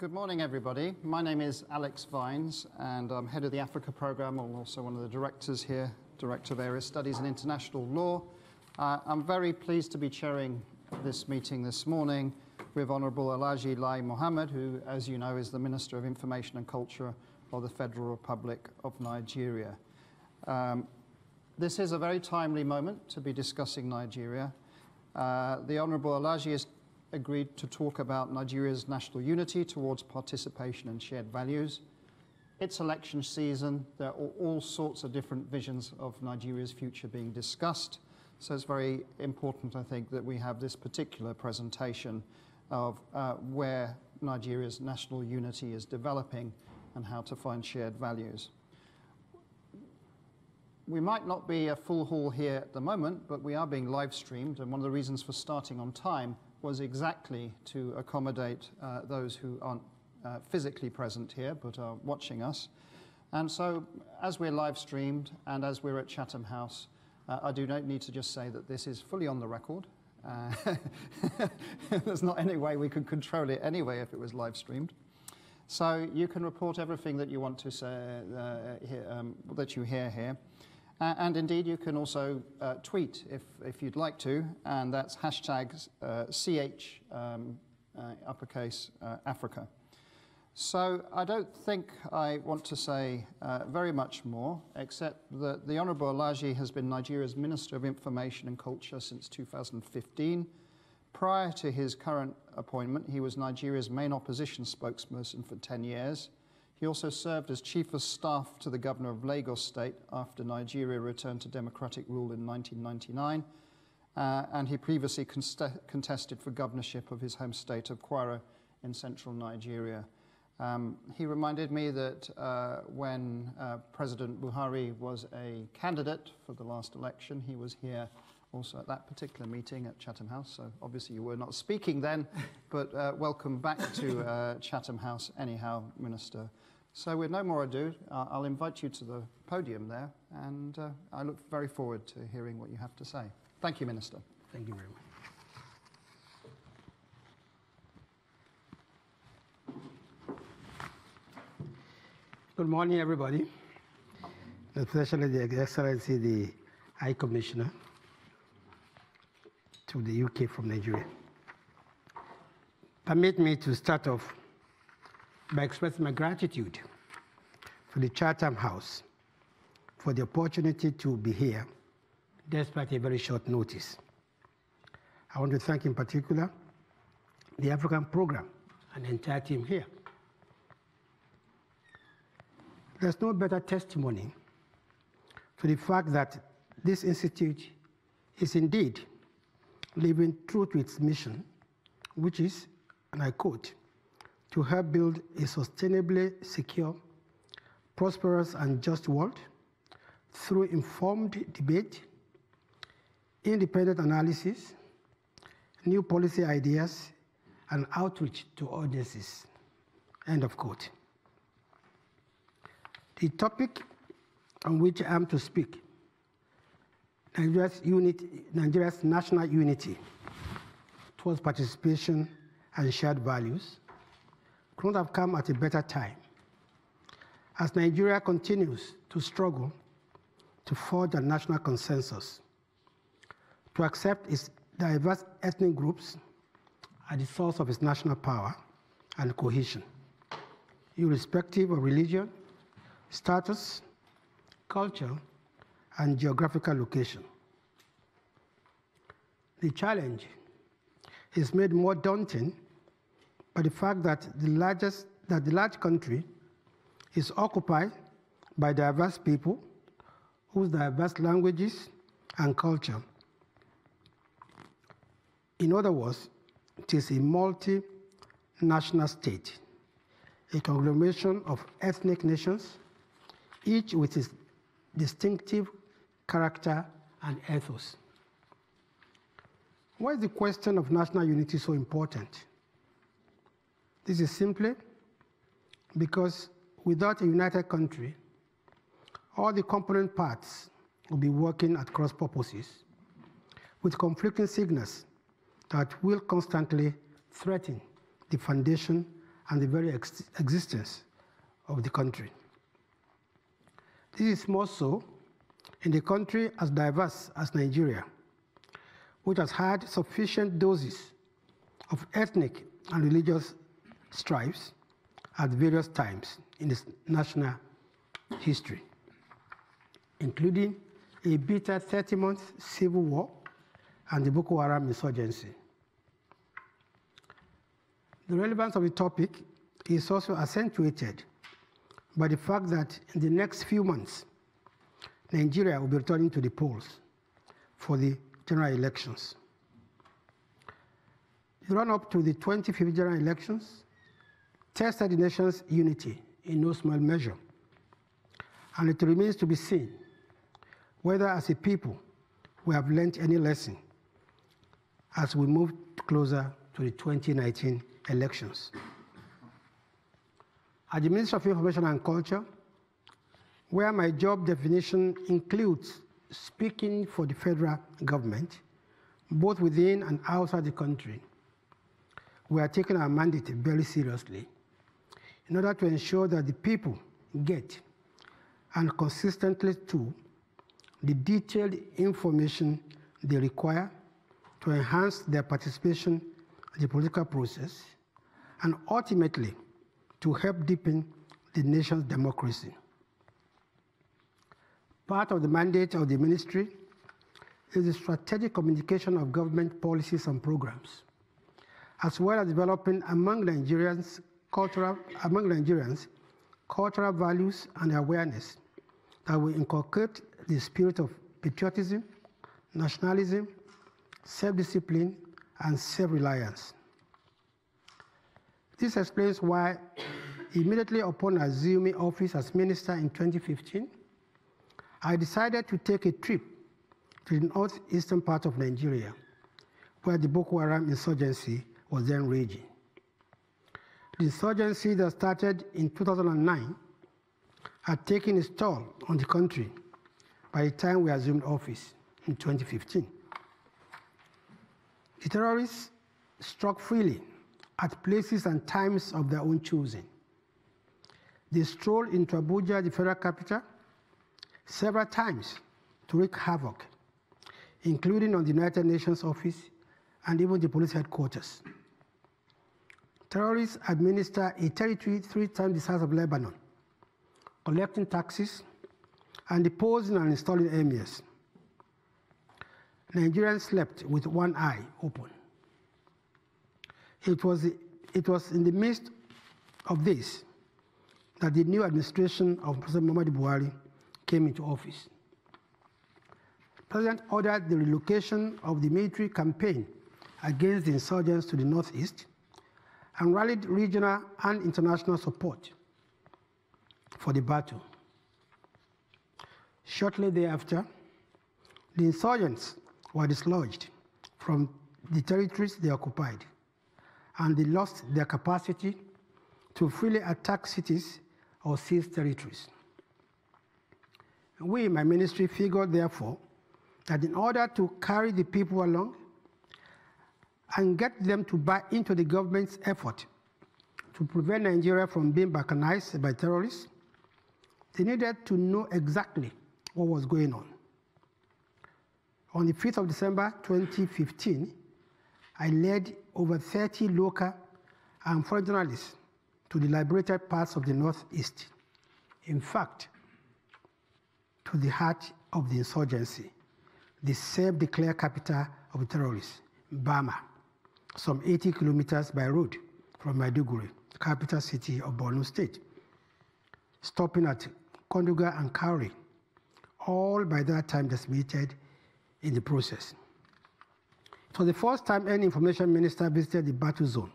Good morning, everybody. My name is Alex Vines, and I'm head of the Africa program. I'm also one of the directors here, Director of Area Studies and International Law. I'm very pleased to be chairing this meeting this morning with Honourable Alhaji Lai Mohammed, who, as you know, is the Minister of Information and Culture of the Federal Republic of Nigeria. This is a very timely moment to be discussing Nigeria. The Honourable Alhaji has agreed to talk about Nigeria's national unity towards participation and shared values. It's election season. There are all sorts of different visions of Nigeria's future being discussed. So it's very important, I think, that we have this particular presentation of where Nigeria's national unity is developing and how to find shared values. We might not be a full hall here at the moment, but we are being live streamed, and one of the reasons for starting on time was exactly to accommodate those who aren't physically present here but are watching us. And so as we're live streamed and as we're at Chatham House, I do not need to just say that this is fully on the record. There's not any way we could control it anyway if it was live streamed. So you can report everything that you want to say, that you hear here. And indeed, you can also tweet if you'd like to, and that's hashtag CH uppercase Africa. So I don't think I want to say very much more, except that the Honourable Alhaji has been Nigeria's Minister of Information and Culture since 2015. Prior to his current appointment, he was Nigeria's main opposition spokesperson for 10 years. He also served as Chief of Staff to the Governor of Lagos State after Nigeria returned to democratic rule in 1999, and he previously contested for governorship of his home state of Kwara in central Nigeria. He reminded me that when President Buhari was a candidate for the last election, he was here also at that particular meeting at Chatham House. So obviously you were not speaking then, but welcome back to Chatham House anyhow, Minister. So with no more ado, I'll invite you to the podium there, and I look very forward to hearing what you have to say. Thank you, Minister. Thank you very much. Good morning, everybody, especially the Excellency, the High Commissioner to the UK from Nigeria. Permit me to start off by expressing my gratitude for the Chatham House for the opportunity to be here despite a very short notice. I want to thank in particular the African program and the entire team here. There's no better testimony for the fact that this institute is indeed living true to its mission, which is, and I quote, to help build a sustainably secure, prosperous, and just world through informed debate, independent analysis, new policy ideas, and outreach to audiences, end of quote. The topic on which I am to speak, Nigeria's national unity towards participation and shared values, couldn't have come at a better time, as Nigeria continues to struggle to forge a national consensus, to accept its diverse ethnic groups as the source of its national power and cohesion, irrespective of religion, status, culture, and geographical location. The challenge is made more daunting by the fact that the large country is occupied by diverse people whose diverse languages and culture. In other words, it is a multinational state, a conglomeration of ethnic nations, each with its distinctive character and ethos. Why is the question of national unity so important? This is simply because without a united country, all the component parts will be working at cross purposes with conflicting signals that will constantly threaten the foundation and the very existence of the country. This is more so in a country as diverse as Nigeria, which has had sufficient doses of ethnic and religious strifes at various times in its national history, including a bitter 30-month civil war and the Boko Haram insurgency. The relevance of the topic is also accentuated by the fact that in the next few months, Nigeria will be returning to the polls for the general elections. The run-up to the 2015 general elections tested the nation's unity in no small measure, and it remains to be seen whether as a people we have learned any lesson as we move closer to the 2019 elections. At the Ministry of Information and Culture, where my job definition includes speaking for the federal government, both within and outside the country, we are taking our mandate very seriously in order to ensure that the people get, and consistently too, the detailed information they require to enhance their participation in the political process and ultimately to help deepen the nation's democracy. Part of the mandate of the ministry is the strategic communication of government policies and programs, as well as developing among Nigerians cultural values and awareness that will inculcate the spirit of patriotism, nationalism, self-discipline, and self-reliance. This explains why, immediately upon assuming office as minister in 2015, I decided to take a trip to the northeastern part of Nigeria, where the Boko Haram insurgency was then raging. The insurgency that started in 2009 had taken its toll on the country by the time we assumed office in 2015. The terrorists struck freely at places and times of their own choosing. They strolled into Abuja, the federal capital, several times to wreak havoc, including on the United Nations office and even the police headquarters. Terrorists administer a territory 3 times the size of Lebanon, collecting taxes and deposing and installing emirs. Nigerians slept with one eye open. It was in the midst of this that the new administration of President Muhammadu Buhari came into office. The President ordered the relocation of the military campaign against the insurgents to the northeast and rallied regional and international support for the battle. Shortly thereafter, the insurgents were dislodged from the territories they occupied, and they lost their capacity to freely attack cities or seize territories. We in my ministry figured, therefore, that in order to carry the people along and get them to buy into the government's effort to prevent Nigeria from being balkanized by terrorists, they needed to know exactly what was going on. On the 5th of December 2015, I led over 30 local and foreign journalists to the liberated parts of the Northeast. In fact, to the heart of the insurgency, the self-declared capital of the terrorists, Bama, some 80 kilometers by road from Maiduguri, the capital city of Borno State, stopping at Konduga and Kauri, all by that time decimated in the process. It was the first time any information minister visited the battle zone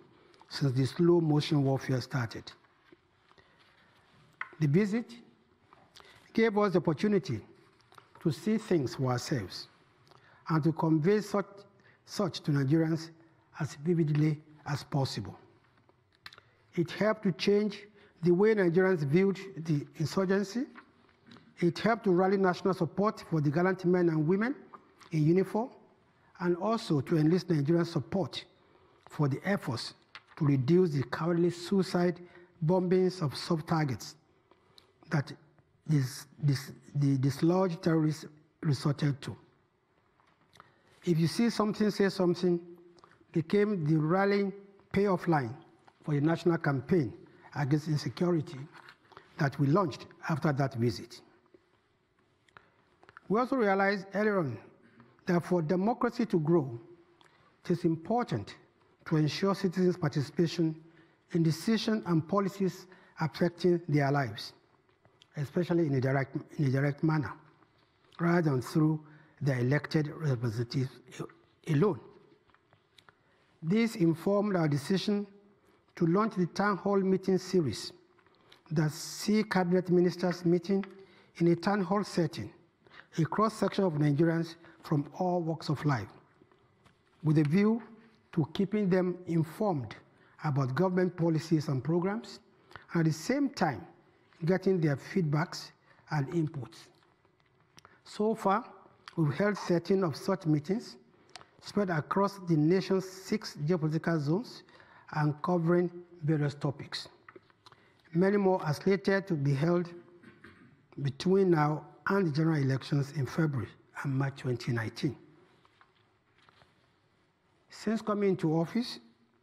since the slow-motion warfare started. The visit gave us the opportunity to see things for ourselves and to convey such to Nigerians as vividly as possible. It helped to change the way Nigerians viewed the insurgency. It helped to rally national support for the gallant men and women in uniform, and also to enlist Nigerian support for the efforts to reduce the cowardly suicide bombings of soft targets that the dislodged terrorists resorted to. If you see something, say something became the rallying payoff line for the national campaign against insecurity that we launched after that visit. We also realized earlier on that for democracy to grow, it is important to ensure citizens' participation in decisions and policies affecting their lives, especially in a direct manner, rather than through their elected representatives alone. This informed our decision to launch the town hall meeting series that see cabinet ministers meeting in a town hall setting, a cross-section of Nigerians from all walks of life, with a view to keeping them informed about government policies and programs, and at the same time, getting their feedbacks and inputs. So far, we've held 13 of such meetings spread across the nation's 6 geopolitical zones and covering various topics. Many more are slated to be held between now and the general elections in February and March 2019. Since coming into office,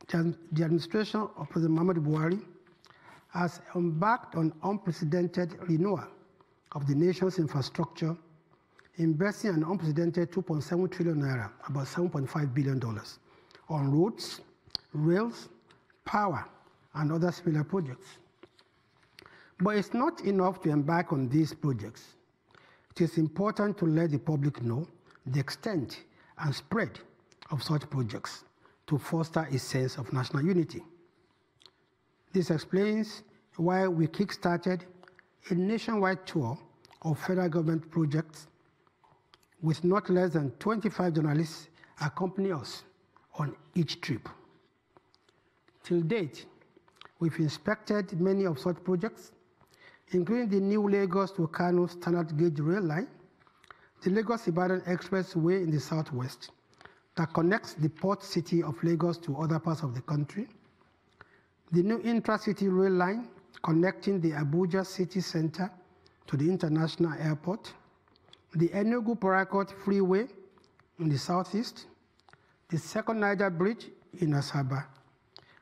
the administration of President Muhammadu Buhari has embarked on unprecedented renewal of the nation's infrastructure, investing an unprecedented 2.7 trillion naira, about $7.5 billion, on roads, rails, power, and other similar projects. But it's not enough to embark on these projects. It is important to let the public know the extent and spread of such projects to foster a sense of national unity. This explains why we kick-started a nationwide tour of federal government projects with not less than 25 journalists accompanying us on each trip. Till date, we've inspected many of such projects, including the new Lagos to Kano standard gauge rail line, the Lagos-Ibadan Expressway in the southwest that connects the port city of Lagos to other parts of the country, the new intra-city rail line connecting the Abuja city center to the international airport, the Enugu-Parakot freeway in the southeast, the second Niger bridge in Asaba,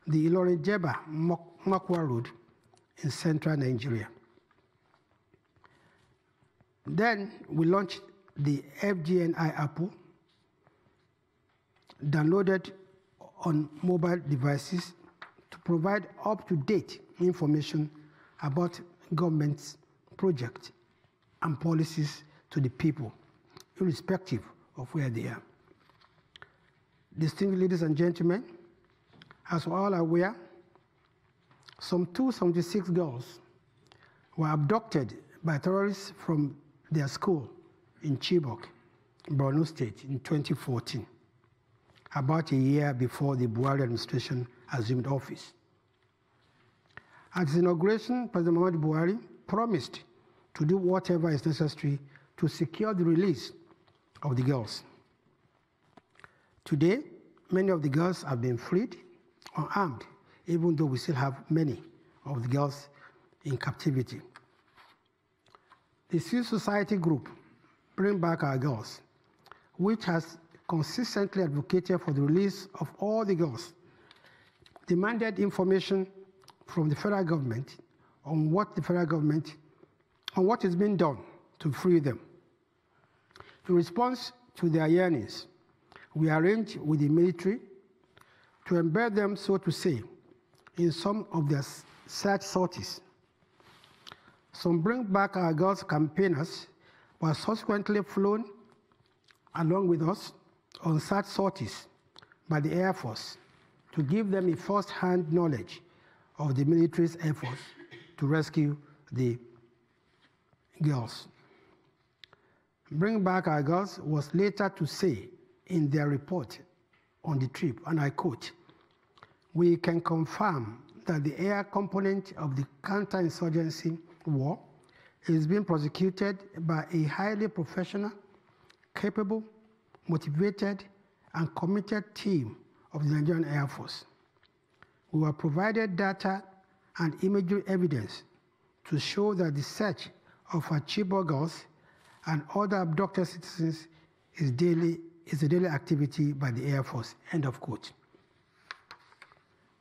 the Ilorin-Jeba-Makwa road in central Nigeria. Then we launched the FGNI app, downloaded on mobile devices to provide up-to-date information about government's projects and policies to the people, irrespective of where they are. Distinguished ladies and gentlemen, as we're all aware, some 276 girls were abducted by terrorists from their school in Chibok, Borno State, in 2014, about a year before the Buhari administration assumed office. At his inauguration, President Muhammadu Buhari promised to do whatever is necessary to secure the release of the girls. Today, many of the girls have been freed unarmed, even though we still have many of the girls in captivity. The civil society group, Bring Back Our Girls, which has consistently advocated for the release of all the girls, demanded information from the federal government on what is being done to free them. In response to their yearnings, we arranged with the military to embed them, so to say, in some of their search sorties. Some Bring Back Our Girls campaigners were subsequently flown along with us on search sorties by the Air Force to give them a first-hand knowledge of the military's efforts to rescue the girls. Bring Back Our Girls was later to say in their report on the trip, and I quote, "We can confirm that the air component of the counterinsurgency war is being prosecuted by a highly professional, capable, motivated, and committed team of the Nigerian Air Force. we were provided data and imagery evidence to show that the search of our Chibok girls and other abducted citizens is a daily activity by the Air Force, end of quote.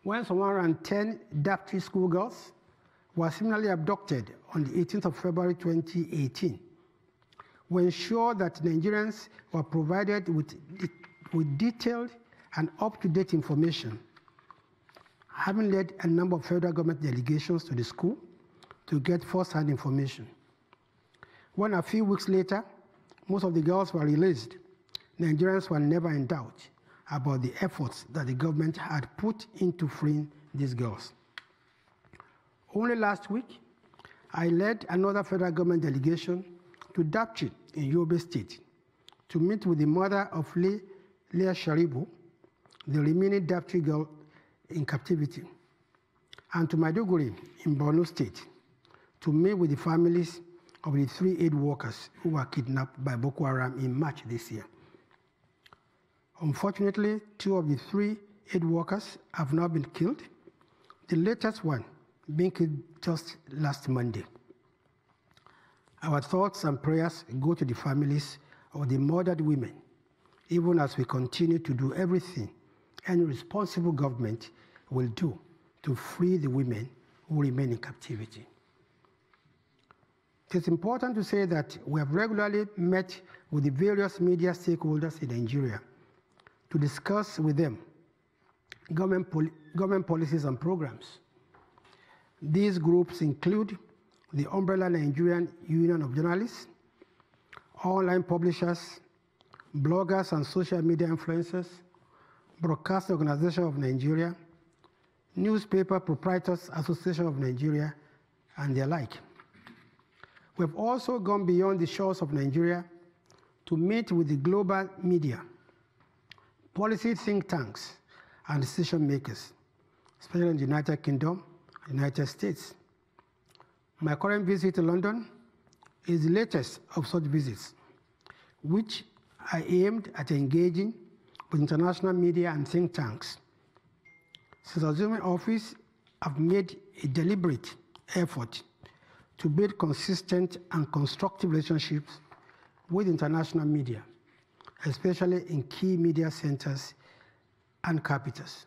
When some 110 Dapchi schoolgirls were similarly abducted on the 18th of February 2018, we ensured that Nigerians were provided with detailed and up-to-date information, having led a number of federal government delegations to the school to get first-hand information. When a few weeks later, most of the girls were released, Nigerians were never in doubt about the efforts that the government had put into freeing these girls. Only last week, I led another federal government delegation to Dapchi in Yobe State to meet with the mother of Leah Sharibu, the remaining Dapchi girl in captivity, and to Maiduguri in Borno State to meet with the families of the 3 aid workers who were kidnapped by Boko Haram in March this year. Unfortunately, 2 of the 3 aid workers have now been killed, the latest one being killed just last Monday. Our thoughts and prayers go to the families of the murdered women, even as we continue to do everything any responsible government will do to free the women who remain in captivity. It is important to say that we have regularly met with the various media stakeholders in Nigeria to discuss with them government policies and programs. These groups include the Umbrella Nigerian Union of Journalists, online publishers, bloggers and social media influencers, Broadcast Organization of Nigeria, Newspaper Proprietors Association of Nigeria, and the like. We've also gone beyond the shores of Nigeria to meet with the global media, policy think tanks, and decision makers, especially in the United Kingdom and United States. My current visit to London is the latest of such visits, which are aimed at engaging with international media and think tanks. Since assuming office, I've made a deliberate effort to build consistent and constructive relationships with international media, especially in key media centers and capitals.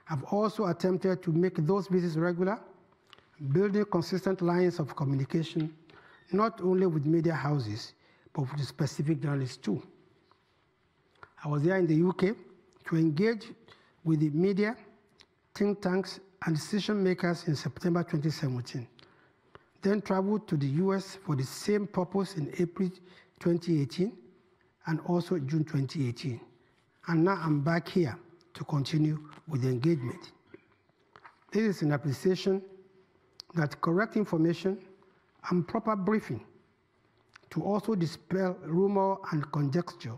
I've also attempted to make those visits regular, building consistent lines of communication, not only with media houses, but with specific journalists too. I was there in the UK to engage with the media, think tanks, and decision makers in September 2017, then traveled to the US for the same purpose in April 2018 and also June 2018. And now I'm back here to continue with the engagement. This is an appreciation that correct information and proper briefing to also dispel rumor and conjecture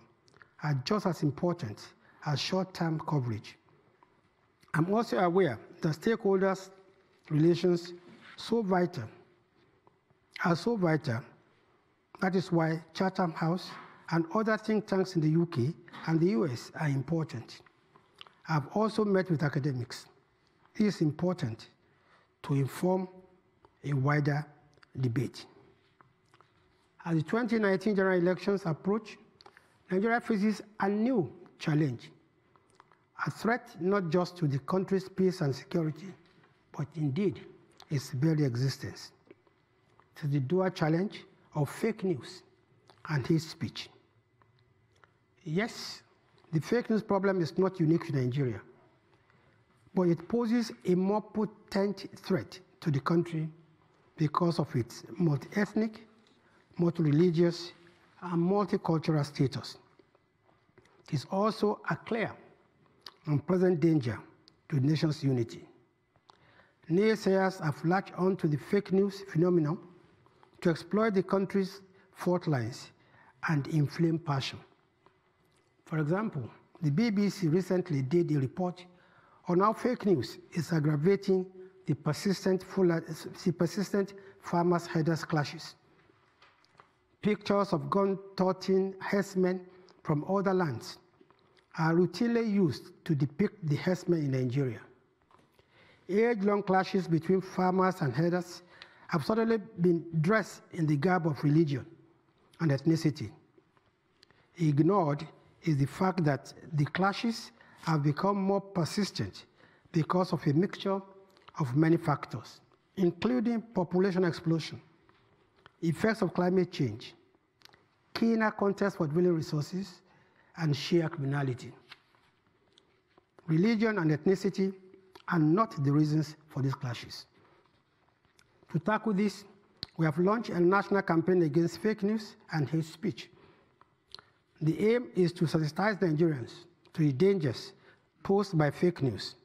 are just as important as short-term coverage. I'm also aware that stakeholders' relations are so vital. That is why Chatham House and other think tanks in the UK and the US are important. I've also met with academics. It is important to inform a wider debate. As the 2019 general elections approach, Nigeria faces a new challenge, a threat not just to the country's peace and security, but indeed its very existence. It is the dual challenge of fake news and hate speech. Yes, the fake news problem is not unique to Nigeria, but it poses a more potent threat to the country because of its multi-ethnic, multi-religious, and multicultural status. It is also a clear and present danger to the nation's unity. Naysayers have latched on to the fake news phenomenon to exploit the country's fault lines and inflame passion. For example, the BBC recently did a report on how fake news is aggravating the persistent farmers-herders clashes. Pictures of gun-toting herdsmen from other lands are routinely used to depict the herdsmen in Nigeria. Age-long clashes between farmers and herders have suddenly been dressed in the garb of religion and ethnicity. Ignored is the fact that the clashes have become more persistent because of a mixture of many factors, including population explosion, effects of climate change, keener contest for drilling resources, and sheer criminality. Religion and ethnicity are not the reasons for these clashes. To tackle this, we have launched a national campaign against fake news and hate speech. The aim is to sensitize Nigerians to the dangers posed by fake news,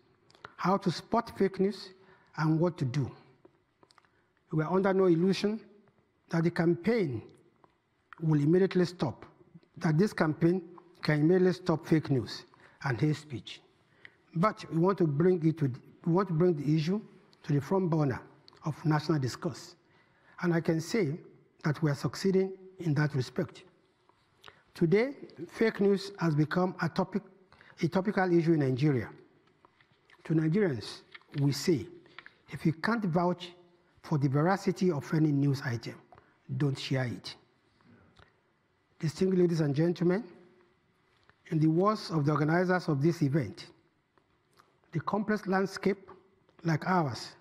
how to spot fake news, and what to do. We are under no illusion that the campaign will immediately stop, that this campaign can immediately stop fake news and hate speech. But we want to bring the issue to the front burner of national discourse. And I can say that we are succeeding in that respect. Today, fake news has become a topical issue in Nigeria. To Nigerians, we say, if you can't vouch for the veracity of any news item, don't share it. Distinguished ladies and gentlemen, in the words of the organizers of this event, the complex landscape, like ours,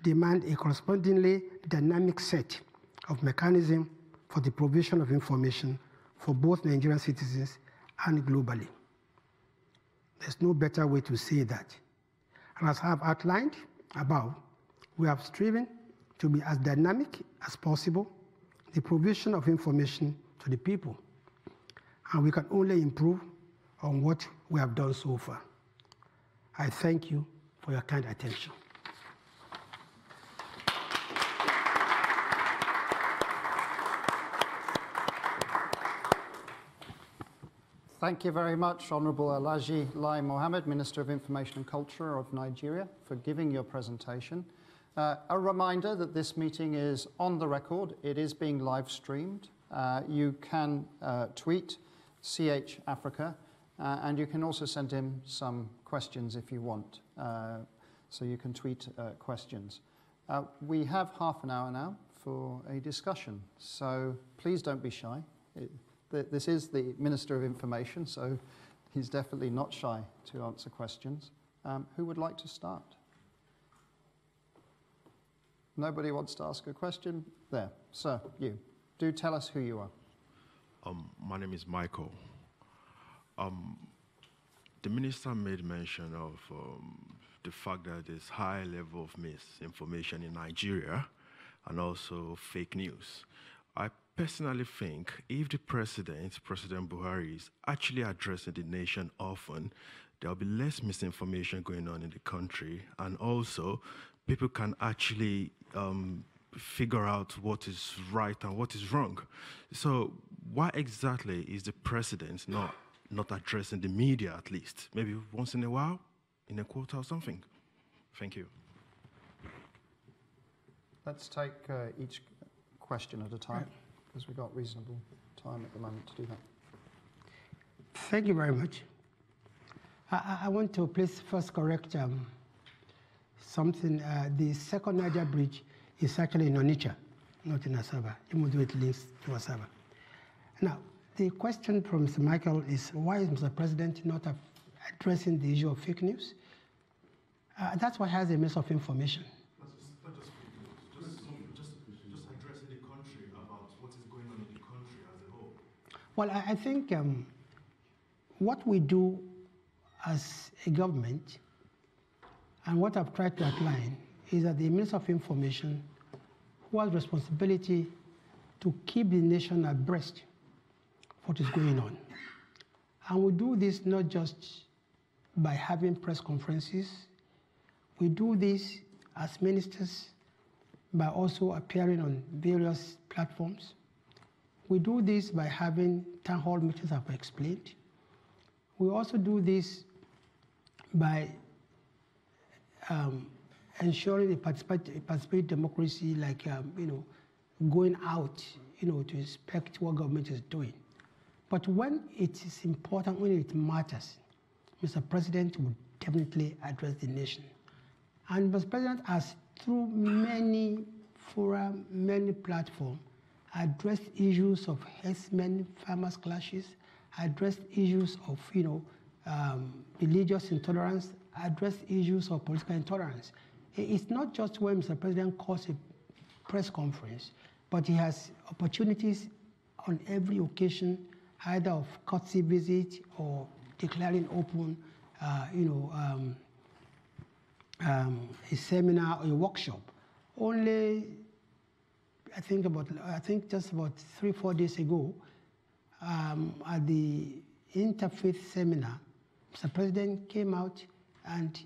demand a correspondingly dynamic set of mechanisms for the provision of information for both Nigerian citizens and globally. There's no better way to say that. And as I have outlined above, we have striven to be as dynamic as possible the provision of information to the people. And we can only improve on what we have done so far. I thank you for your kind attention. Thank you very much, Honourable Alhaji Lai Mohammed, Minister of Information and Culture of Nigeria, for giving your presentation. A reminder that this meeting is on the record. It is being live streamed. You can tweet CH Africa, and you can also send him some questions if you want. So you can tweet questions. We have half an hour now for a discussion, so please don't be shy. This is the Minister of Information, so he's definitely not shy to answer questions. Who would like to start? Nobody wants to ask a question? There, sir, you. Do tell us who you are. My name is Michael. The minister made mention of the fact that there's high level of misinformation in Nigeria and also fake news. I personally think if the President Buhari, is actually addressing the nation often, there'll be less misinformation going on in the country, and also people can actually figure out what is right and what is wrong. So why exactly is the President not addressing the media, at least? Maybe once in a while, in a quarter or something. Thank you. Let's take each question at a time, because we've got reasonable time at the moment to do that. Thank you very much. I want to please first correct something. The second Niger bridge is actually in Onitsha, not in Asaba, even though it links to Asaba. Now, the question from Mr. Michael is, why is Mr. President not addressing the issue of fake news? That's why he has a Minister of Information. Just addressing the country about what is going on in the country as a whole. Well, I think what we do as a government, and what I've tried to outline, is that the Minister of Information, who has responsibility to keep the nation abreast of what is going on. And we do this not just by having press conferences. We do this as ministers by also appearing on various platforms. We do this by having town hall meetings, I've explained. We also do this by ensuring a participatory democracy, like going out, to inspect what government is doing. But when it is important, when it matters, Mr. President would definitely address the nation. And Mr. President has, through many fora, many platforms, addressed issues of herdsmen, farmers clashes, addressed issues of, religious intolerance, addressed issues of political intolerance. It's not just when Mr. President calls a press conference, but he has opportunities on every occasion, either of courtesy visit or declaring open, a seminar or a workshop. Only, I think just about 3-4 days ago, at the interfaith seminar, Mr. President came out and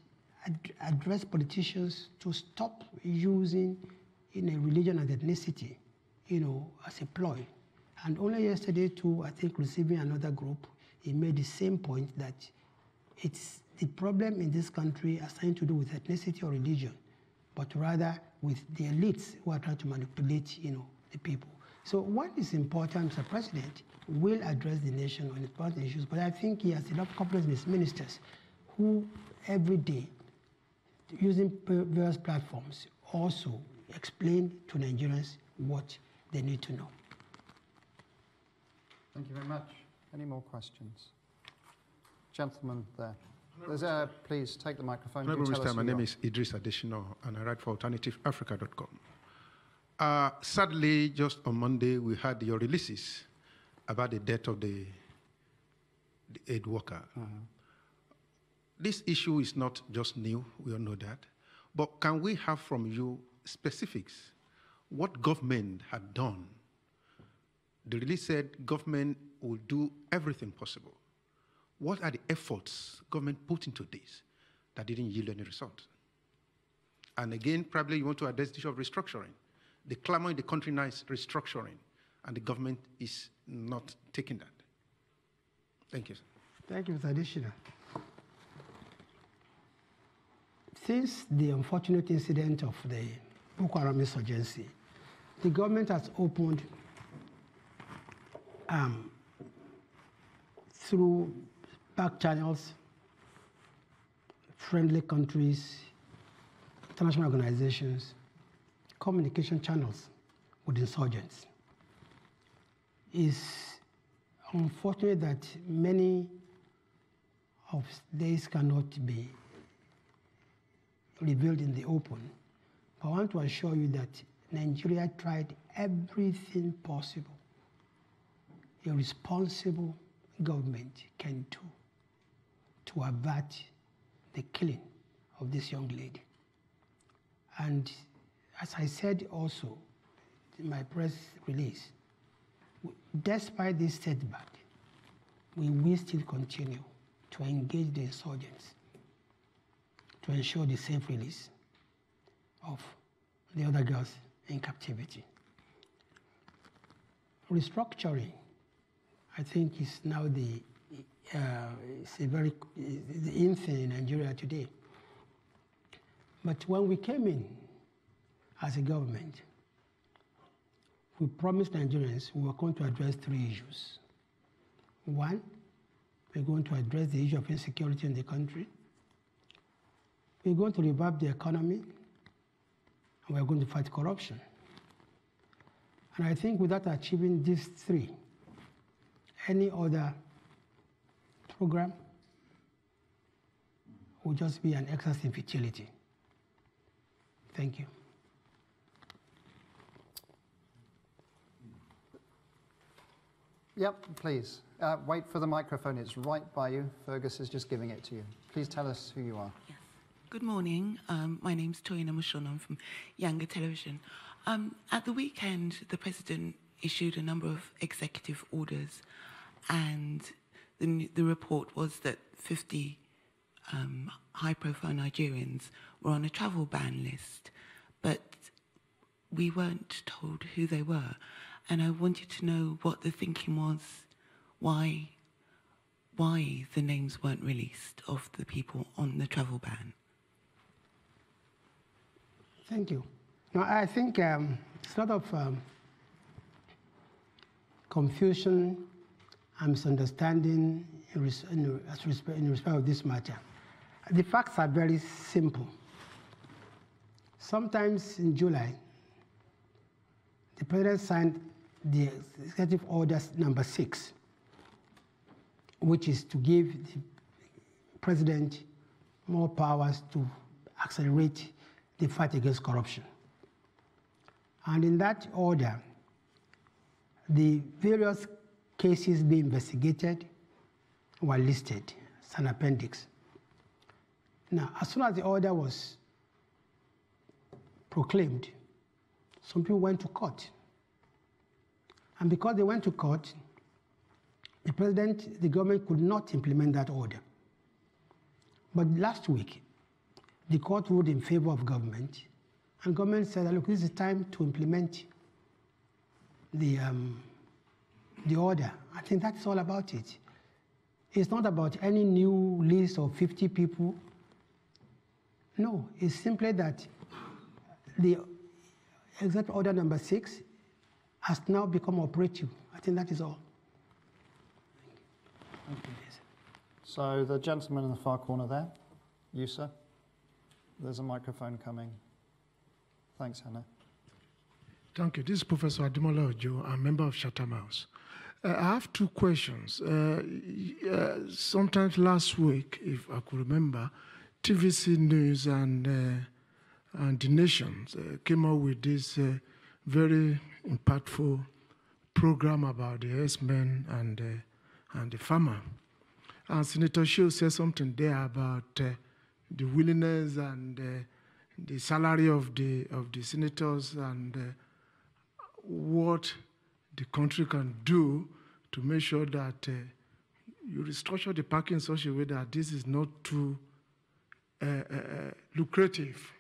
addressed politicians to stop using religion and ethnicity, as a ploy. And only yesterday too, I think receiving another group, he made the same point that it's the problem in this country has nothing to do with ethnicity or religion, but rather with the elites who are trying to manipulate, the people. So what is important, Mr. President will address the nation on important issues, but I think he has enough confidence in his ministers who every day, using various platforms, also explain to Nigerians what they need to know. Thank you very much. Any more questions? Gentleman there. Please take the microphone. My name is Idris Adesina, and I write for AlternativeAfrica.com. Sadly, just on Monday, we had your releases about the death of the aid worker. This issue is not just new, we all know that. But can we have from you specifics? What government had done? The release said government will do everything possible. What are the efforts government put into this that didn't yield any result? And again, probably you want to address the issue of restructuring. The clamor in the country now is restructuring, and the government is not taking that. Thank you, sir. Thank you, Mr. Adesina. Since the unfortunate incident of the Boko Haram insurgency, the government has opened through back channels, friendly countries, international organizations, communication channels with insurgents. It's unfortunate that many of these cannot be revealed in the open. But I want to assure you that Nigeria tried everything possible a responsible government can do to avert the killing of this young lady. And as I said also in my press release, despite this setback, we will still continue to engage the insurgents to ensure the safe release of the other girls in captivity. Restructuring, I think, is now the in thing in Nigeria today. But when we came in as a government, we promised Nigerians we were going to address 3 issues. One, we're going to address the issue of insecurity in the country. We're going to revive the economy, and we're going to fight corruption. And I think without achieving these 3, any other program will just be an exercise in futility. Thank you. Yep, please. Wait for the microphone. It's right by you. Fergus is just giving it to you. Please tell us who you are. Yes. Good morning. My name's Toyina Mushon. I'm from Yanga Television. At the weekend, the President issued a number of executive orders, and the report was that 50 high-profile Nigerians were on a travel ban list, but we weren't told who they were. And I wanted to know what the thinking was, why the names weren't released of the people on the travel ban. Thank you. Now, I think it's a lot of confusion and misunderstanding in respect of this matter. The facts are very simple. Sometimes in July, the president signed the executive order number 6, which is to give the president more powers to accelerate the fight against corruption. And in that order, the various cases being investigated were listed as an appendix. Now, as soon as the order was proclaimed, some people went to court. And because they went to court, the government could not implement that order. But last week, the court ruled in favor of government, and government said, look, this is time to implement the order. I think that's all about it. It's not about any new list of 50 people. No, it's simply that the executive order number 6 has now become operative. I think that is all. Thank you. So the gentleman in the far corner there, you, sir. There's a microphone coming. Thanks, Hannah. Thank you. This is Professor Ademola Ojo. I'm a member of Chatham House. I have 2 questions. Sometimes last week, if I could remember, TVC News and The Nation came out with this very impactful program about the herdsmen and the farmer. And Senator Shield said something there about the willingness and the salary of the senators and what the country can do to make sure that you restructure the park in such a way that this is not too lucrative.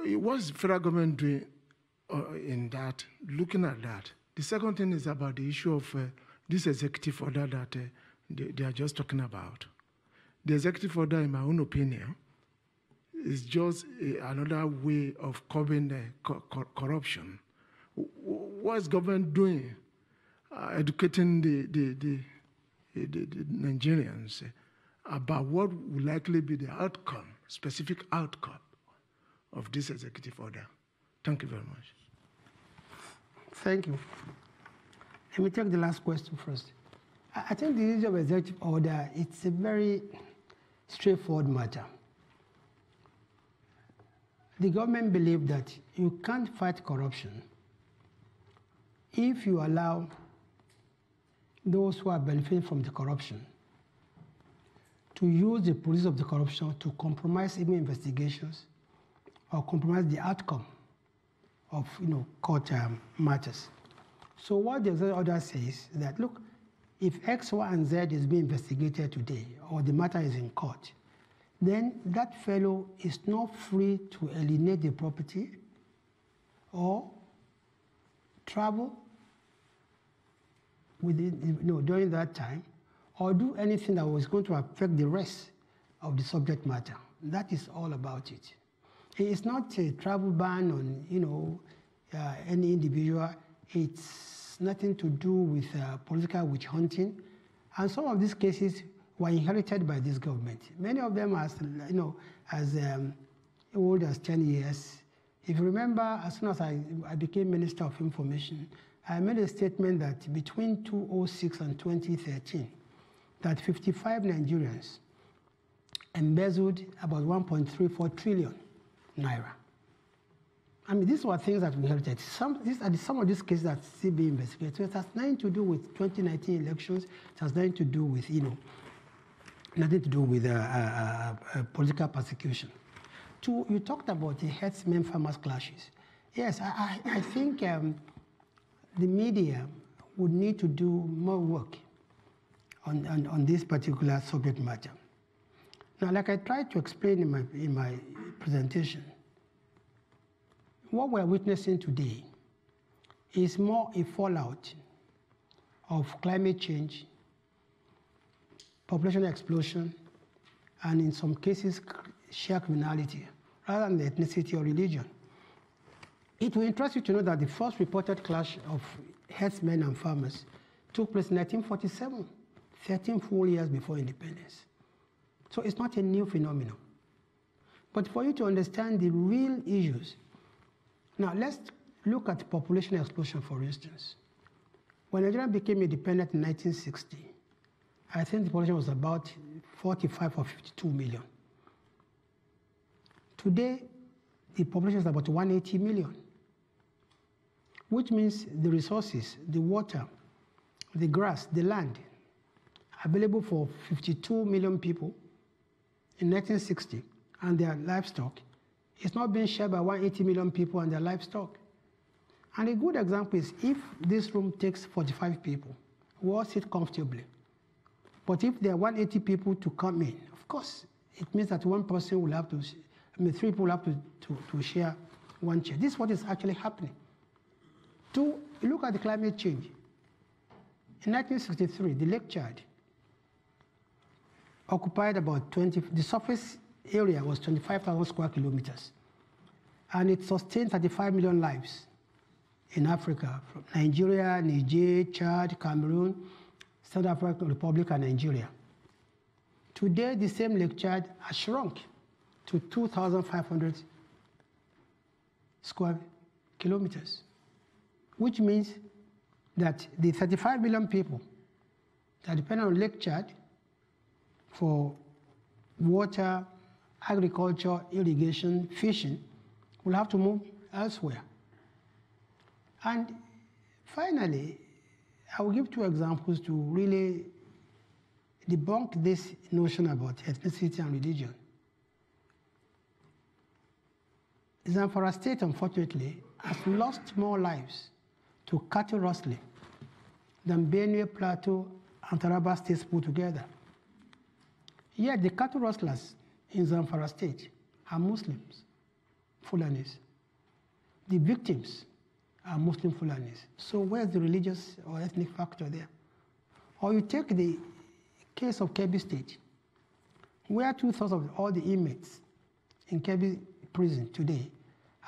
What's the federal government doing in that, looking at that? The second thing is about the issue of this executive order that they are just talking about. The executive order, in my own opinion, is just another way of curbing corruption. What is government doing? Educating the Nigerians about what will likely be the outcome, specific outcome of this executive order. Thank you very much. Thank you. Let me take the last question first. I think the issue of executive order, it's a very straightforward matter. The government believes that you can't fight corruption if you allow those who are benefiting from the corruption to use the police of the corruption to compromise even investigations or compromise the outcome of court matters. So what the executive order says is that, look, if X, Y, and Z is being investigated today or the matter is in court, then that fellow is not free to alienate the property or travel during that time or do anything that was going to affect the rest of the subject matter. That is all about it. It's not a travel ban on any individual. It's nothing to do with political witch hunting. And some of these cases were inherited by this government. Many of them as old as 10 years. If you remember, as soon as I became Minister of Information, I made a statement that between 2006 and 2013, that 55 Nigerians embezzled about 1.34 trillion naira. I mean, these were things that we inherited. Some of these cases that still being investigated. So it has nothing to do with 2019 elections. It has nothing to do with, nothing to do with political persecution. 2, you talked about the herdsmen farmers clashes. Yes, I think the media would need to do more work on this particular subject matter. Now, like I tried to explain in my presentation, what we're witnessing today is more a fallout of climate change, population explosion, and in some cases, sheer criminality, rather than the ethnicity or religion. It will interest you to know that the first reported clash of herdsmen and farmers took place in 1947, 13 full years before independence. So it's not a new phenomenon. But for you to understand the real issues, now let's look at population explosion, for instance. When Nigeria became independent in 1960, I think the population was about 45 or 52 million. Today, the population is about 180 million, which means the resources, the water, the grass, the land, available for 52 million people in 1960, and their livestock, is not being shared by 180 million people and their livestock. And a good example is if this room takes 45 people, we all sit comfortably. But if there are 180 people to come in, of course, it means that one person will have to, three people will have to share one chair. This is what is actually happening. To look at the climate change. In 1963, the Lake Chad occupied about the surface area was 25,000 square kilometers. And it sustained 35 million lives in Africa, from Nigeria, Niger, Chad, Cameroon, South African Republic, and Nigeria. Today, the same Lake Chad has shrunk to 2,500 square kilometers, which means that the 35 million people that depend on Lake Chad for water, agriculture, irrigation, fishing, will have to move elsewhere. And finally, I will give two examples to really debunk this notion about ethnicity and religion. Zamfara State, unfortunately, has lost more lives to cattle rustling than Benue, Plateau, and Taraba states put together. Yet the cattle rustlers in Zamfara State are Muslims, Fulanis. The victims are Muslim Fulanis. So where's the religious or ethnic factor there? Or you take the case of Kebbi State, where 2/3 of all the inmates in Kebbi prison today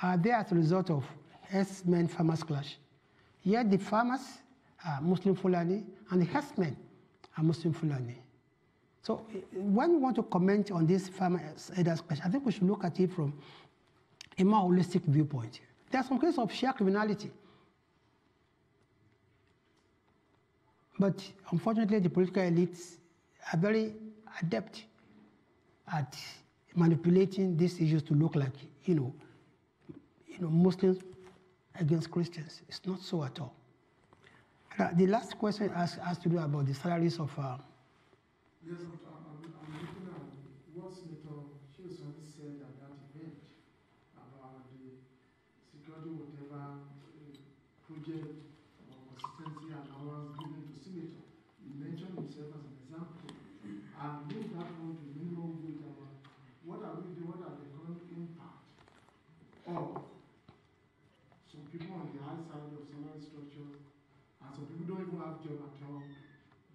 are there as a result of herdsmen farmers clash. Yet the farmers are Muslim Fulani and the herdsmen are Muslim Fulani. So when we want to comment on this farmers' clash, I think we should look at it from a more holistic viewpoint. There are some cases of sheer criminality. But unfortunately, the political elites are very adept at manipulating these issues to look like, Muslims against Christians. It's not so at all. The last question has to do about the salaries of... Yes, I'm looking at what Senator Hillson said at that event about the security whatever project or consistency allowance given to Senator. He mentioned himself as an example. And move that one to minimum wage. What are we doing? What are the current impact of some people on the high side of salary structure, and some people don't even have job at all.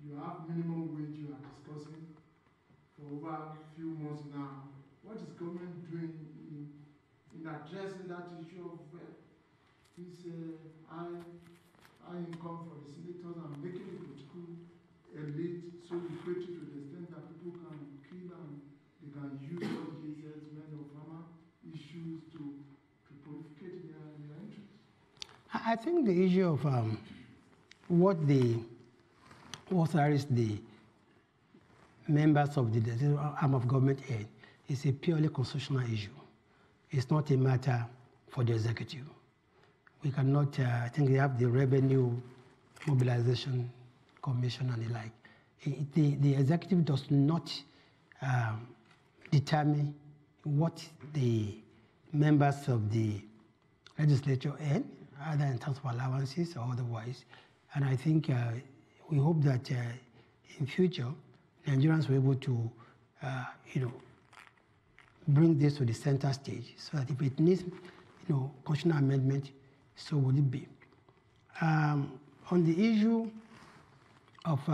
You have minimum wage you are discussing for over a few months now. What is government doing in addressing that issue of this high income for the senators and making it political elite so lucrative to the extent that people can kill and they can use all these men or farmer issues to purificate their interests? I think the issue of what salaries the members of the arm of government earn is a purely constitutional issue. It's not a matter for the executive. We cannot, I think they have the Revenue Mobilization Commission and the like. The executive does not determine what the members of the legislature earn, either in terms of allowances or otherwise. And I think we hope that in future, Nigerians will be able to, bring this to the center stage so that if it needs, constitutional amendment, so would it be. On the issue of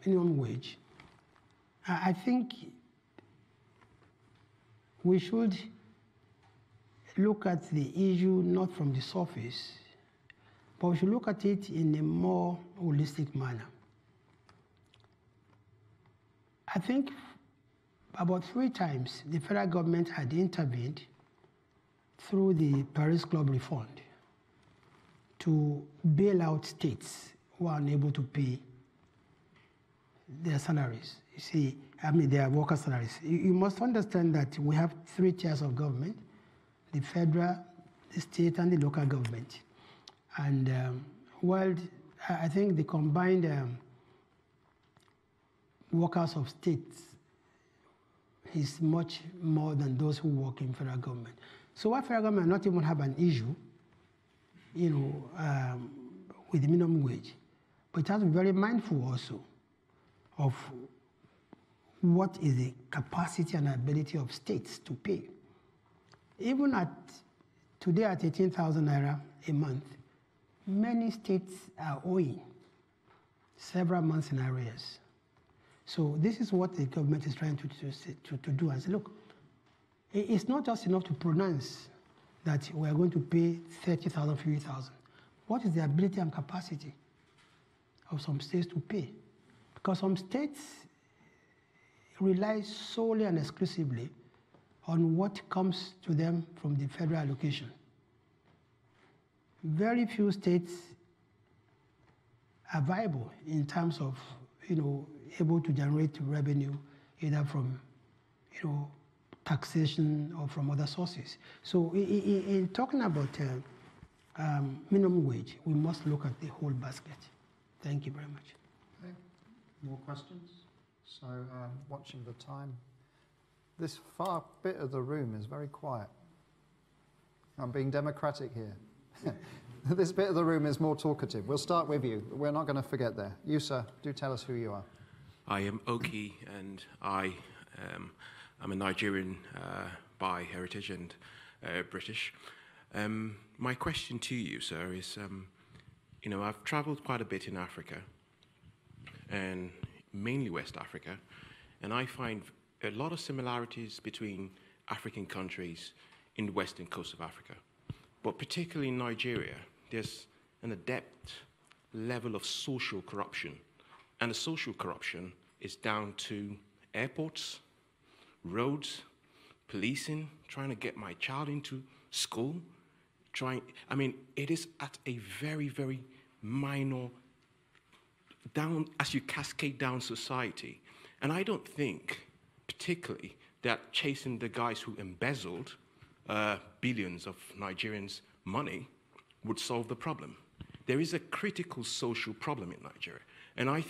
minimum wage, I think we should look at the issue not from the surface, but we should look at it in a more holistic manner. I think About 3 times, the federal government had intervened through the Paris Club refund to bail out states who are unable to pay their salaries. You see, I mean, their worker salaries. You must understand that we have 3 tiers of government: the federal, the state, and the local government. And while I think the combined workers of states is much more than those who work in federal government. So why federal government not even have an issue, with the minimum wage, but it has to be very mindful also of what is the capacity and ability of states to pay. Even today at 18,000 naira a month, many states are owing several months in arrears. So this is what the government is trying to do and say, look, it's not just enough to pronounce that we are going to pay 30,000, 50,000. What is the ability and capacity of some states to pay? Because some states rely solely and exclusively on what comes to them from the federal allocation. Very few states are viable in terms of, able to generate revenue either from, taxation or from other sources. So in talking about minimum wage, we must look at the whole basket. Thank you very much. Okay. More questions? So watching the time. This far bit of the room is very quiet. I'm being democratic here. This bit of the room is more talkative. We'll start with you. We're not going to forget there. You, sir, do tell us who you are. I am Oki, and I'm a Nigerian by heritage and British. My question to you, sir, is, I've traveled quite a bit in Africa, and mainly West Africa, and I find a lot of similarities between African countries in the western coast of Africa. But particularly in Nigeria, there's an adept level of social corruption. And the social corruption is down to airports, roads, policing, trying to get my child into school. It is at a very, very minor, down as you cascade down society. And I don't think, particularly, that chasing the guys who embezzled billions of Nigerians' money would solve the problem. There is a critical social problem in Nigeria. And I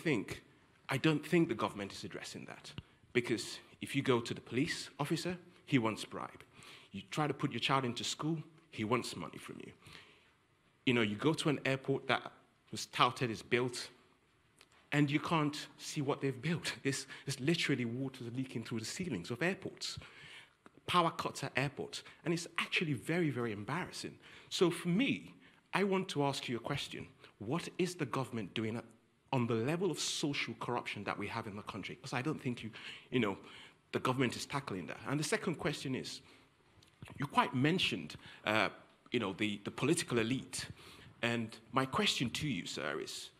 don't think the government is addressing that. Because if you go to the police officer, he wants bribe. You try to put your child into school, he wants money from you. You go to an airport that was touted as built, and you can't see what they've built. It's literally water leaking through the ceilings of airports. Power cuts at airports. And it's actually very, very embarrassing. So for me, I want to ask you a question. What is the government doing on the level of social corruption that we have in the country? Because I don't think the government is tackling that. And the second question is, you quite mentioned, the political elite. And my question to you, sir, is,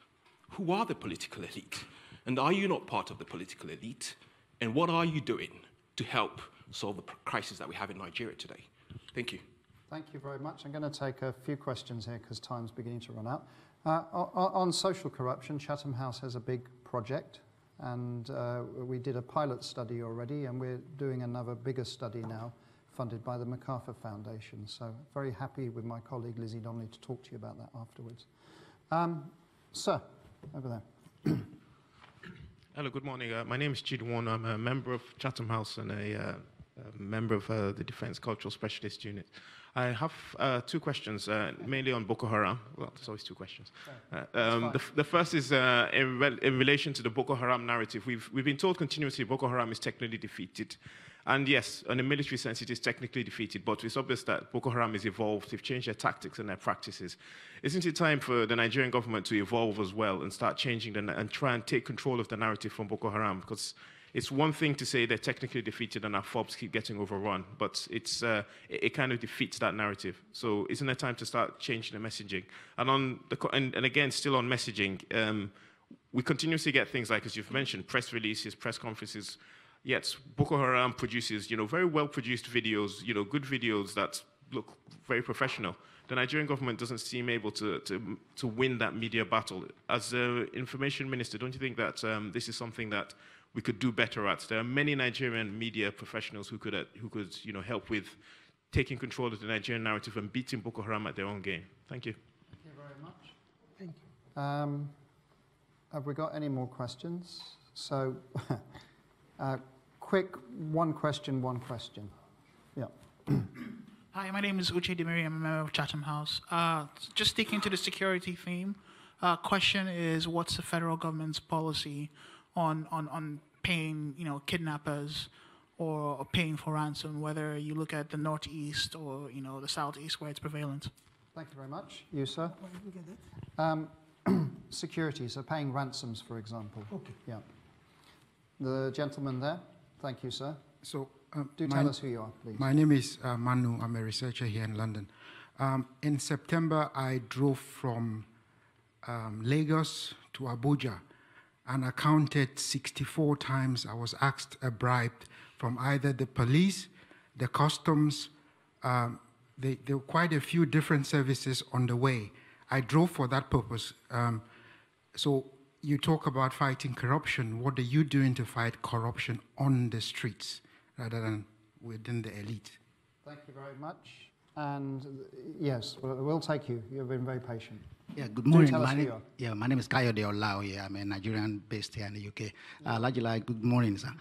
who are the political elite? And are you not part of the political elite? And what are you doing to help solve the crisis that we have in Nigeria today? Thank you. Thank you very much. I'm going to take a few questions here because time's beginning to run out. On social corruption, Chatham House has a big project, and we did a pilot study already, and we're doing another bigger study now, funded by the MacArthur Foundation. So very happy with my colleague Lizzie Donnelly to talk to you about that afterwards. Sir, over there. Hello, good morning. My name is Chidwon. I'm a member of Chatham House and a member of the Defense Cultural Specialist Unit. I have 2 questions, mainly on Boko Haram. Well, there's always 2 questions. The first is in relation to the Boko Haram narrative. We've been told continuously Boko Haram is technically defeated. And yes, in a military sense, it is technically defeated, but it's obvious that Boko Haram has evolved. They've changed their tactics and their practices. Isn't it time for the Nigerian government to evolve as well and start changing and try and take control of the narrative from Boko Haram? Because it's one thing to say they're technically defeated and our FOBs keep getting overrun, but it kind of defeats that narrative. So isn't it time to start changing the messaging? And again, still on messaging, we continuously get things like, as you've mentioned, press releases, press conferences, Yet Boko Haram produces, very well-produced videos, good videos that look very professional. The Nigerian government doesn't seem able to win that media battle. As an information minister, don't you think that this is something that we could do better at? There are many Nigerian media professionals who could help with taking control of the Nigerian narrative and beating Boko Haram at their own game. Thank you. Thank you very much. Thank you. Have we got any more questions? So, quick, one question. Yeah. Hi, my name is Uche Demiri. I'm a member of Chatham House. Just sticking to the security theme, question is, what's the federal government's policy on paying, kidnappers or paying for ransom, whether you look at the Northeast or, the Southeast where it's prevalent? Thank you very much. You, sir? Where did you get that? Security, so paying ransoms, for example. Okay. Yeah. The gentleman there. Thank you, sir. So, do tell us who you are, please. My name is Manu. I'm a researcher here in London. In September, I drove from Lagos to Abuja, and I counted 64 times I was asked a bribe from either the police, the customs. There were quite a few different services on the way. I drove for that purpose. So you talk about fighting corruption. What are you doing to fight corruption on the streets rather than within the elite? Thank you very much. And yes, we'll take you. You've been very patient. Yeah, good morning. My name is Kayode Olao. Yeah, I'm a Nigerian based here in the UK. Lajila, good morning, sir.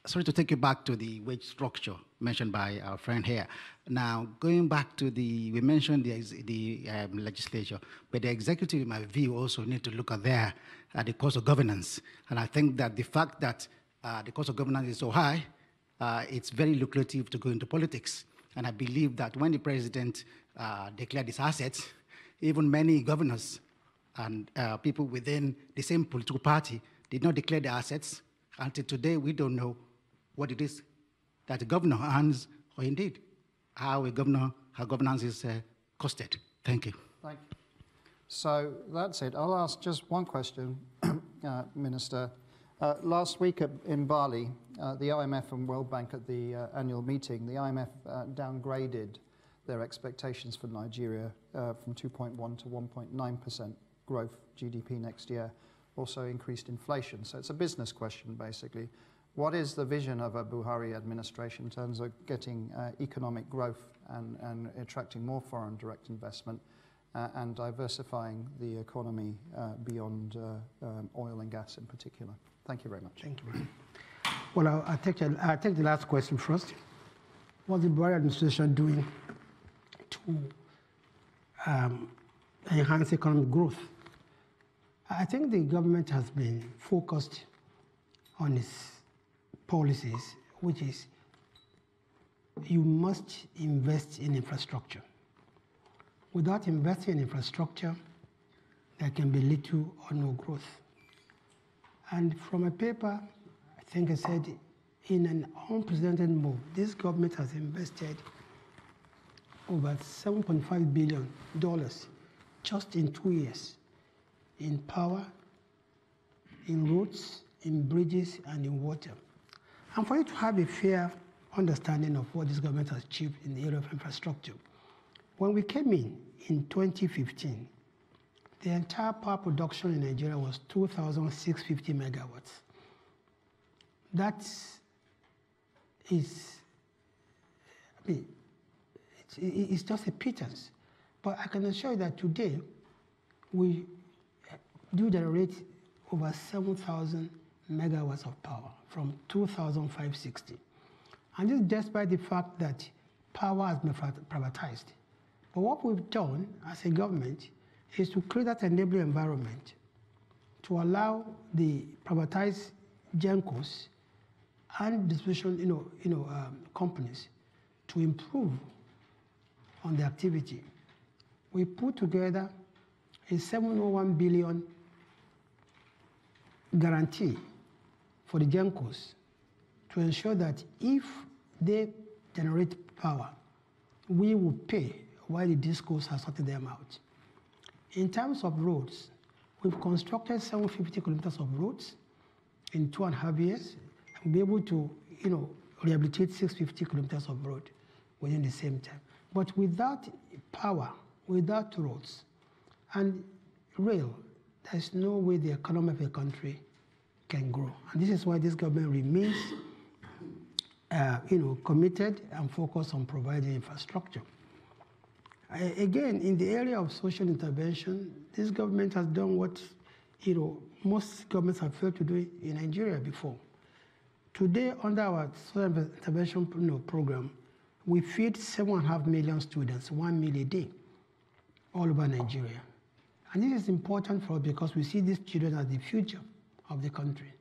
Sorry to take you back to the wage structure mentioned by our friend here. Now, going back to we mentioned the legislature, but the executive, in my view, also need to look at the cost of governance. And I think that the fact that the cost of governance is so high, it's very lucrative to go into politics. And I believe that when the president declared his assets, even many governors and people within the same political party did not declare their assets. Until today, we don't know what it is that the governor earns, or indeed how governance is costed. Thank you. Thank you. So that's it. I'll ask just one question, Minister. Last week in Bali, the IMF and World Bank at the annual meeting, the IMF downgraded their expectations for Nigeria from 2.1 to 1.9% growth GDP next year, also increased inflation. So it's a business question, basically. What is the vision of a Buhari administration in terms of getting economic growth and attracting more foreign direct investment and diversifying the economy beyond oil and gas in particular? Thank you very much. Thank you. Well, I'll take the last question first. What's the Buhari administration doing to enhance economic growth? I think the government has been focused on its policies, which is you must invest in infrastructure. Without investing in infrastructure, there can be little or no growth. And from a paper, I think I said, in an unprecedented move, this government has invested over $7.5 billion just in 2 years in power, in roads, in bridges, and in water. And for you to have a fair understanding of what this government has achieved in the area of infrastructure, when we came in 2015, the entire power production in Nigeria was 2,650 megawatts. That is, it's just a pittance. But I can assure you that today, we do generate over 7,000 megawatts of power from 2,560. And this is despite the fact that power has been privatized. But what we've done as a government is to create that enabling environment to allow the privatized GENCOs and distribution companies to improve on the activity. We put together a 701 billion guarantee for the GENCOs to ensure that if they generate power, we will pay while the DISCOs have sorted them out. In terms of roads, we've constructed 750 kilometers of roads in 2.5 years. be able to, rehabilitate 650 kilometers of road within the same time. But without power, without roads and rail, there's no way the economy of a country can grow. And this is why this government remains, committed and focused on providing infrastructure. Again, in the area of social intervention, this government has done what, most governments have failed to do in Nigeria before. Today, under our social intervention program, we feed 7.5 million students, 1 meal a day, all over Nigeria. And this is important for us because we see these children as the future of the country.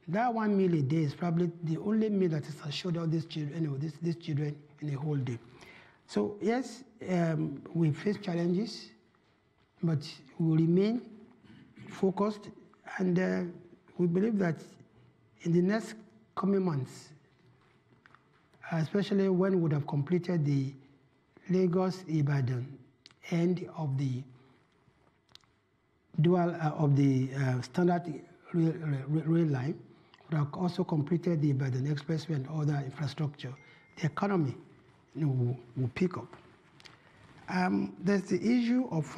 That 1 meal a day is probably the only meal that is assured of these children, these children in a whole day. So yes, we face challenges, but we remain focused, and we believe that in the next coming months, especially when we would have completed the Lagos-Ibadan end of the standard rail line, we have also completed the Ibadan Expressway and other infrastructure. The economy will pick up. There's the issue of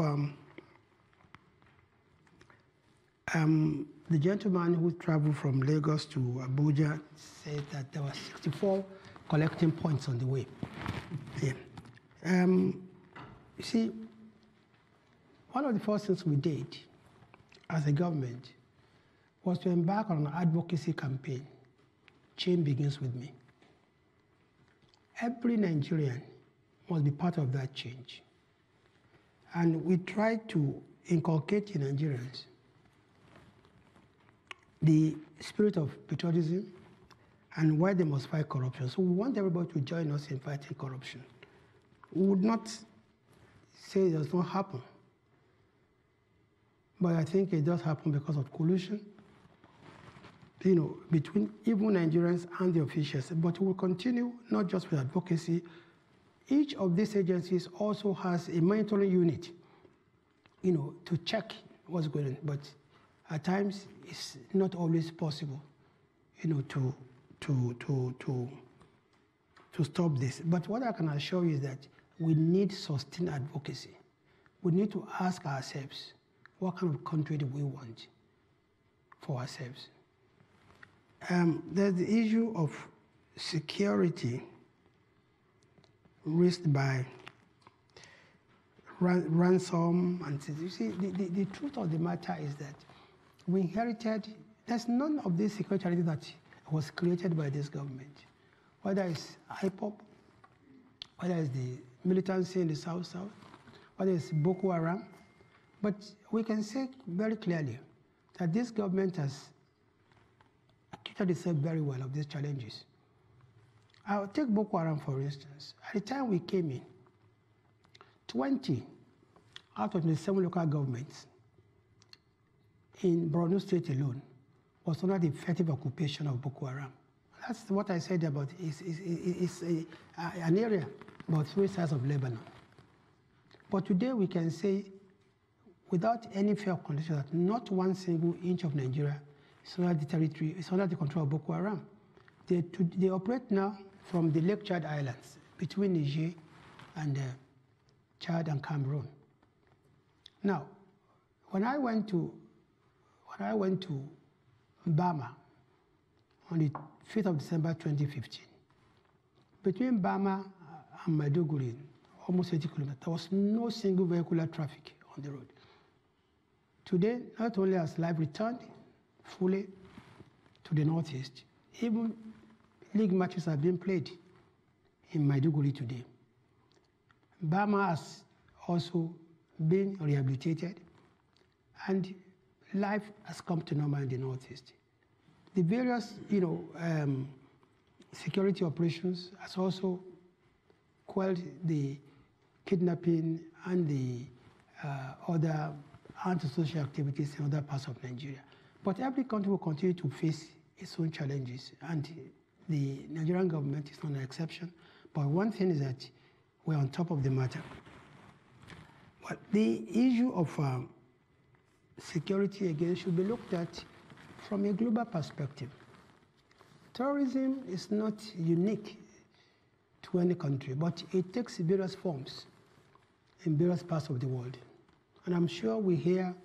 the gentleman who traveled from Lagos to Abuja said that there were 64 collecting points on the way. Yeah. You see, one of the first things we did as a government was to embark on an advocacy campaign. Change begins with me. Every Nigerian must be part of that change. And we try to inculcate in Nigerians the spirit of patriotism and why they must fight corruption. So we want everybody to join us in fighting corruption. We would not say it does not happen, but I think it does happen because of collusion, between even Nigerians and the officials. But we will continue not just with advocacy. Each of these agencies also has a monitoring unit, to check what's going on. But at times, it's not always possible, to stop this. But what I can assure you is that we need sustained advocacy. We need to ask ourselves, what kind of country do we want for ourselves? There's the issue of security risked by ransom. And you see, the truth of the matter is that we inherited, there's none of this security challenges that was created by this government, whether it's IPOP, whether it's the militancy in the South, whether it's Boko Haram. But we can say very clearly that this government has acquitted itself very well of these challenges. I'll take Boko Haram, for instance. At the time we came in, 20 out of the 7 local governments in Borno State alone was under the effective occupation of Boko Haram. That's what I said about an area about 3 sides of Lebanon. But today we can say, without any fear of condition, that not one single inch of Nigeria is under the territory, is under the control of Boko Haram. They operate now from the Lake Chad Islands between Niger and Chad and Cameroon. Now, when I went to Bama on the 5th of December 2015, between Bama and Maiduguri, almost 80 kilometers, there was no single vehicular traffic on the road. Today, not only has life returned fully to the northeast, even league matches are being played in Maiduguri today. Bama has also been rehabilitated, and life has come to normal in the northeast. The various, security operations has also quelled the kidnapping and the other antisocial activities in other parts of Nigeria. But every country will continue to face its own challenges, and the Nigerian government is not an exception. But one thing is that we're on top of the matter. But the issue of security, again, should be looked at from a global perspective. Terrorism is not unique to any country, but it takes various forms in various parts of the world. And I'm sure we hear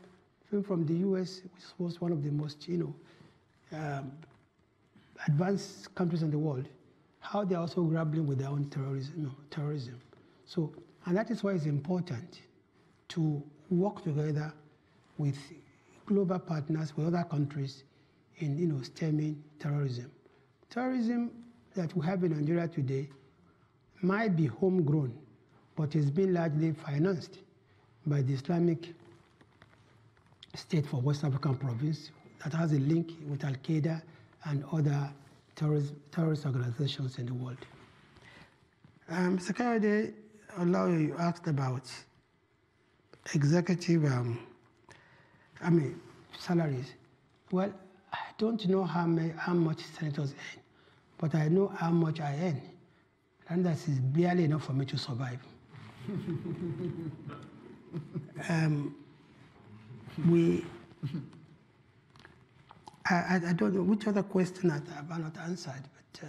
even from the US, which was one of the most, advanced countries in the world, how they're also grappling with their own terrorism. So, and that is why it's important to work together with global partners, with other countries in, stemming terrorism. Terrorism that we have in Nigeria today might be homegrown, but it's been largely financed by the Islamic State for West African province that has a link with Al-Qaeda and other terrorist organizations in the world. Mr. Kayode, you asked about executive salaries. Well, I don't know how much senators earn, but I know how much I earn, and that is barely enough for me to survive. I don't know which other question I have not answered, but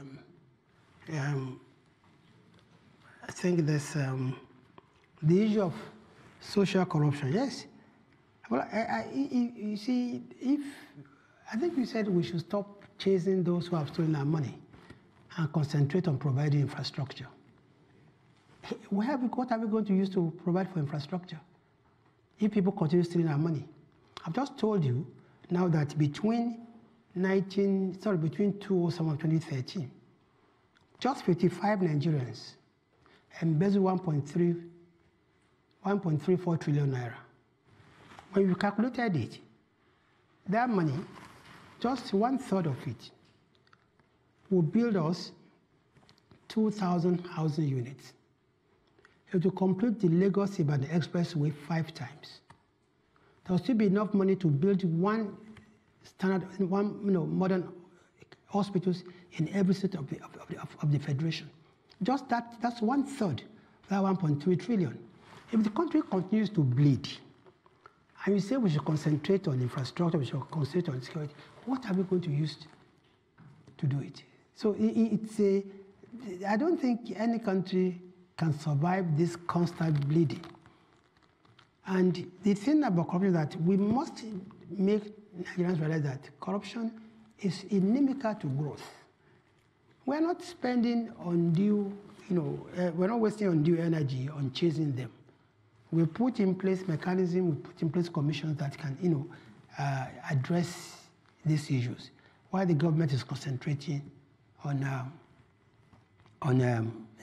I think there's the issue of social corruption. Yes. Well, you see, I think you said we should stop chasing those who have stolen our money and concentrate on providing infrastructure. What are we going to use to provide for infrastructure if people continue stealing our money? I've just told you now that between 2007 and 2013, just 55 Nigerians embezzled 1.34 trillion naira. When you calculated it, that money, just 1/3 of it, will build us 2,000 housing units. It will complete the Lagos-Ibadan Expressway 5 times. There will still be enough money to build one modern hospitals in every state of the federation. Just that's 1/3 of that 1.3 trillion. If the country continues to bleed, and you say we should concentrate on infrastructure, we should concentrate on security, what are we going to use to do it? So I don't think any country can survive this constant bleeding. And the thing about corruption is that we must make Nigerians realize that corruption is inimical to growth. We're not spending undue, we're not wasting undue energy on chasing them. We put in place mechanisms, we put in place commissions that can, address these issues, while the government is concentrating on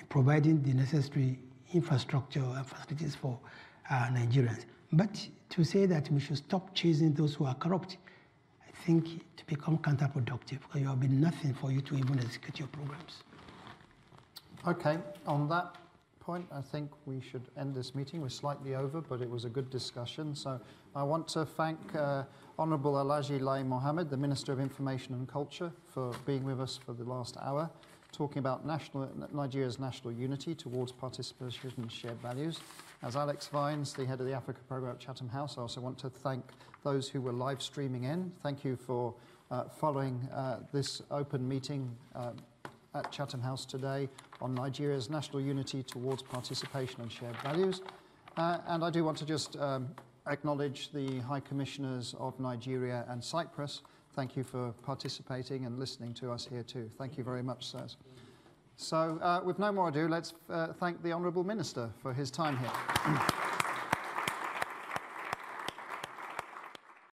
providing the necessary infrastructure and facilities for Nigerians. But to say that we should stop chasing those who are corrupt, I think to become counterproductive, because there will be nothing for you to even execute your programs. Okay, on that point, I think we should end this meeting. We're slightly over, but it was a good discussion. So I want to thank Honourable Alhaji Lai Mohammed, the Minister of Information and Culture, for being with us for the last hour, talking about Nigeria's national unity towards participation and shared values. As Alex Vines, the head of the Africa Programme at Chatham House, I also want to thank those who were live streaming in. Thank you for following this open meeting at Chatham House today on Nigeria's national unity towards participation and shared values. And I do want to just acknowledge the High Commissioners of Nigeria and Cyprus. Thank you for participating and listening to us here too. Thank you very much, sirs. So with no more ado, let's thank the Honourable Minister for his time here.